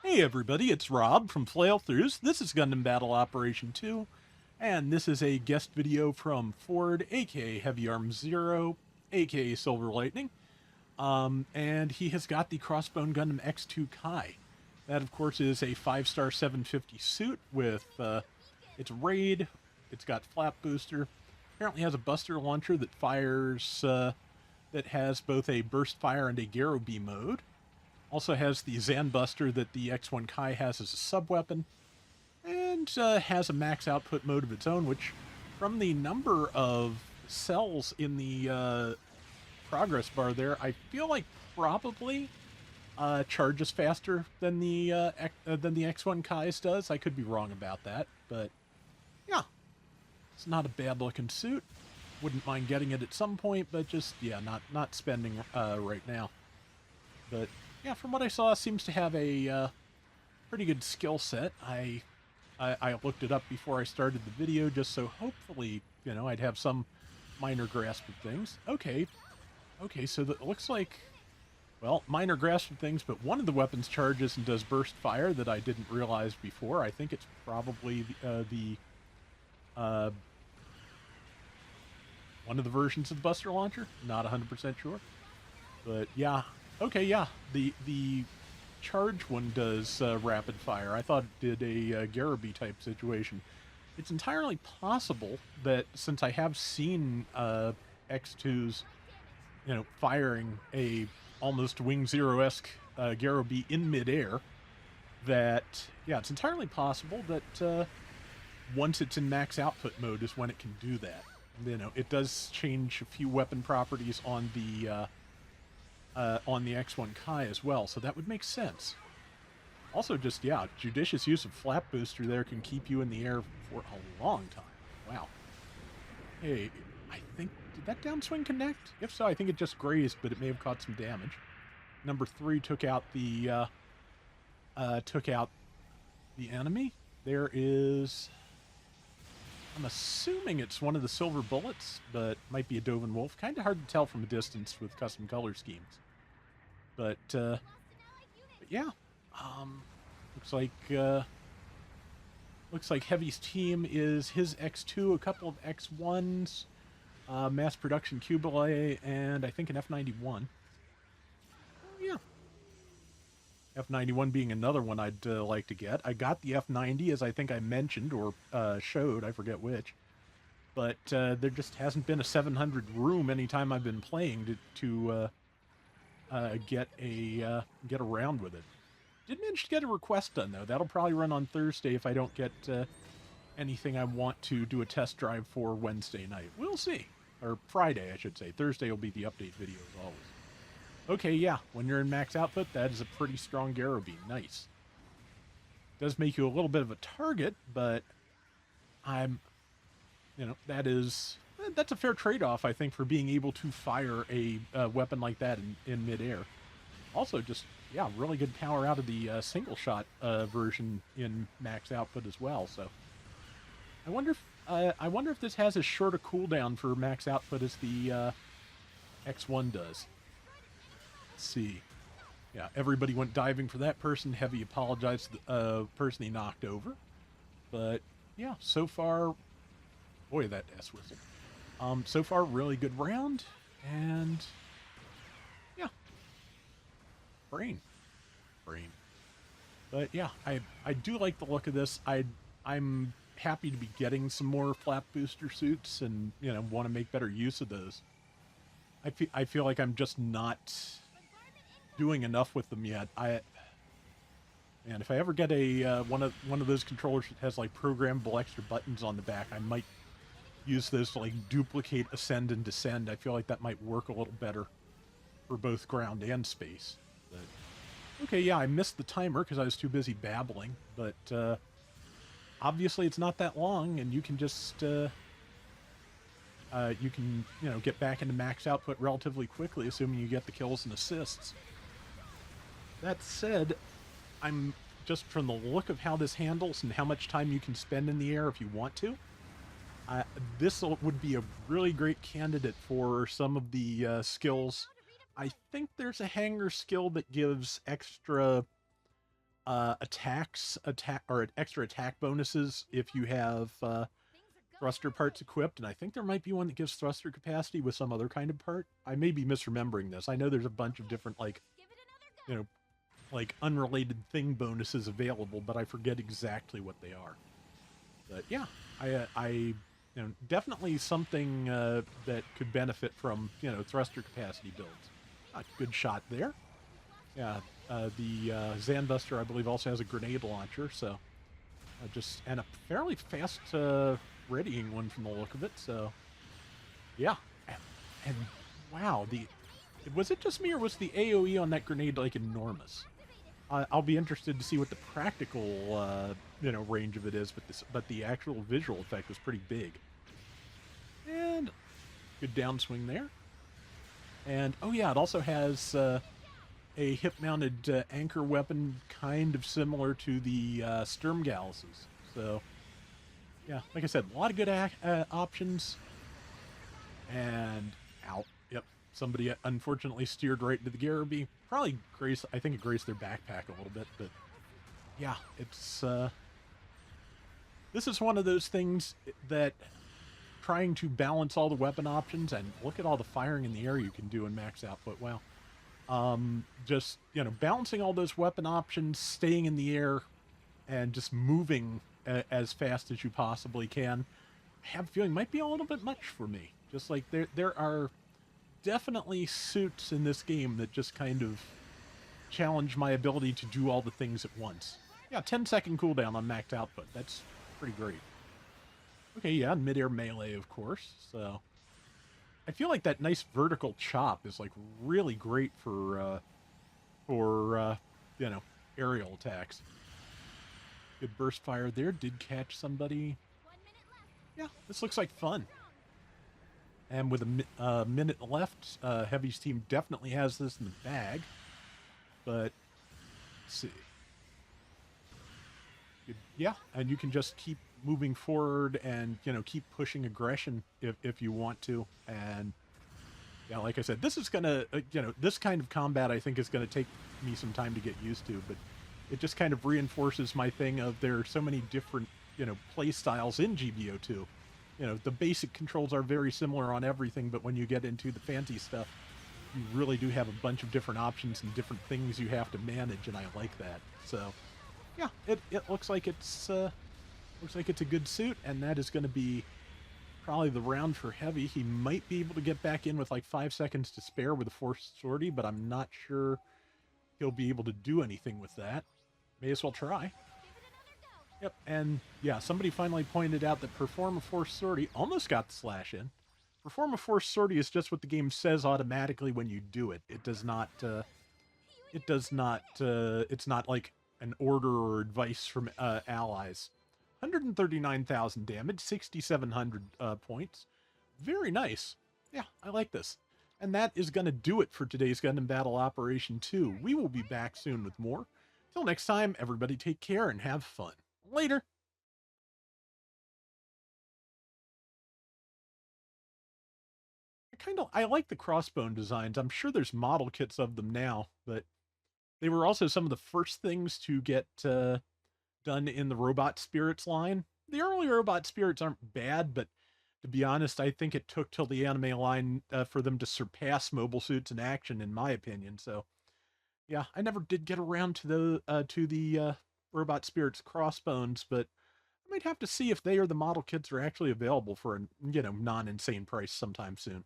Hey everybody, it's Rob from Flailthroughs. This is Gundam Battle Operation 2, and this is a guest video from Ford, aka Heavy Arms Zero, aka Silver Lightning. And he has got the Crossbone Gundam X2 Kai. That, of course, is a 5-star 750 suit with its raid. It's got flap booster. Apparently has a buster launcher that fires, that has both a burst fire and a Garo B mode. Also has the Zanbuster that the X1 Kai has as a sub-weapon, and has a max output mode of its own, which, from the number of cells in the progress bar there, I feel like probably charges faster than the X1 Kai's does. I could be wrong about that, but yeah, it's not a bad-looking suit. Wouldn't mind getting it at some point, but just, yeah, not spending right now. But yeah, from what I saw, seems to have a pretty good skill set. I looked it up before I started the video, just so hopefully, you know, I'd have some minor grasp of things. Okay, so it looks like, well, minor grasp of things, but one of the weapons charges and does burst fire that I didn't realize before. I think it's probably one of the versions of the Buster Launcher. Not 100% sure, but yeah. Okay, yeah, the charge one does rapid fire. I thought it did a Garaby type situation. It's entirely possible that since I have seen X2s, you know, firing a almost Wing Zero-esque Garaby in midair, that, yeah, it's entirely possible that once it's in max output mode is when it can do that. You know, it does change a few weapon properties on the X1 Kai as well, so that would make sense. Also, just, yeah, judicious use of flap booster there can keep you in the air for a long time. Wow. Hey, I think, did that downswing connect? If so, I think it just grazed, but it may have caught some damage. Number 3 took out the enemy. There is, I'm assuming it's one of the silver bullets, but might be a Doven Wolf. Kind of hard to tell from a distance with custom color schemes. But yeah, looks like Heavy's team is his X2, a couple of X1s, mass production Cubile, and I think an F91. Yeah, F91 being another one I'd like to get. I got the F90, as I think I mentioned or showed, I forget which. But there just hasn't been a 700 room anytime I've been playing to get around with it. Did manage to get a request done, though. That'll probably run on Thursday if I don't get anything I want to do a test drive for Wednesday night. We'll see. Or Friday, I should say. Thursday will be the update video, as always. Okay, yeah, when you're in max output, that is a pretty strong Garo Beam. Nice. Does make you a little bit of a target, but you know, that's a fair trade-off, I think, for being able to fire a weapon like that in midair. Also, just, yeah, really good power out of the single-shot version in max output as well. So, I wonder if this has as short a cooldown for max output as the X1 does. Let's see. Yeah, everybody went diving for that person. Heavy apologized to the person he knocked over. But, yeah, so far, boy, that S-whistle. So far, really good round, and yeah, brain. But yeah, I do like the look of this. I'm happy to be getting some more flap booster suits, and you know, want to make better use of those. I feel like I'm just not doing enough with them yet. And if I ever get a one of those controllers that has like programmable extra buttons on the back, I might use those to like duplicate ascend and descend. I feel like that might work a little better for both ground and space. But okay, yeah, I missed the timer because I was too busy babbling, but obviously it's not that long, and you can just you know, get back into max output relatively quickly, assuming you get the kills and assists. That said, I'm just, from the look of how this handles and how much time you can spend in the air if you want to, this would be a really great candidate for some of the skills. I think there's a hanger skill that gives extra extra attack bonuses if you have thruster parts equipped, and I think there might be one that gives thruster capacity with some other kind of part. I may be misremembering this. I know there's a bunch of different, like, you know, like unrelated thing bonuses available, but I forget exactly what they are. But yeah, definitely something that could benefit from, thruster capacity builds. Good shot there. Yeah, the Zanbuster, I believe, also has a grenade launcher, so and a fairly fast readying one from the look of it. So yeah, and wow, was it just me or was the AOE on that grenade like enormous? I'll be interested to see what the practical range of it is, but the actual visual effect was pretty big. And good downswing there. And oh yeah, it also has a hip-mounted anchor weapon, kind of similar to the Sturmgalluses. So yeah, like I said, a lot of good options. And out. Yep. Somebody unfortunately steered right into the Garibee. Probably I think it grazed their backpack a little bit, but yeah, it's this is one of those things that trying to balance all the weapon options, and look at all the firing in the air you can do in max output. Wow. Just, balancing all those weapon options, staying in the air, and just moving as fast as you possibly can. I have a feeling might be a little bit much for me. Just like there are definitely suits in this game that just kind of challenge my ability to do all the things at once. Yeah, 10-second cooldown on max output. That's pretty great. Okay, yeah, midair melee, of course. So I feel like that nice vertical chop is like really great for aerial attacks. Good burst fire there. Did catch somebody. Yeah, this looks like fun. And with a minute left, Heavy's team definitely has this in the bag. But let's see. Yeah, and you can just keep moving forward and, keep pushing aggression if you want to. And yeah, like I said, this is gonna, this kind of combat I think is gonna take me some time to get used to, but it just kind of reinforces my thing of there are so many different, play styles in GBO2. The basic controls are very similar on everything, but when you get into the fancy stuff, you really do have a bunch of different options and different things you have to manage, and I like that. So yeah, it looks like it's a good suit, and that is going to be probably the round for Heavy. He might be able to get back in with like 5 seconds to spare with a forced sortie, but I'm not sure he'll be able to do anything with that. May as well try. Yep, and yeah, somebody finally pointed out that perform a forced sortie almost got the slash in. Perform a forced sortie is just what the game says automatically when you do it. It does not, it's not like an order or advice from allies. 139,000 damage, 6,700 points. Very nice. Yeah, I like this. And that is going to do it for today's Gundam Battle Operation 2. We will be back soon with more. Till next time, everybody take care and have fun. Later. I like the Crossbone designs. I'm sure there's model kits of them now, but they were also some of the first things to get done in the Robot Spirits line. The early Robot Spirits aren't bad, but to be honest, I think it took till the anime line for them to surpass mobile suits in action, in my opinion. So, yeah, I never did get around to the Robot Spirits Crossbones, but I might have to see if they or the model kits are actually available for a non-insane price sometime soon.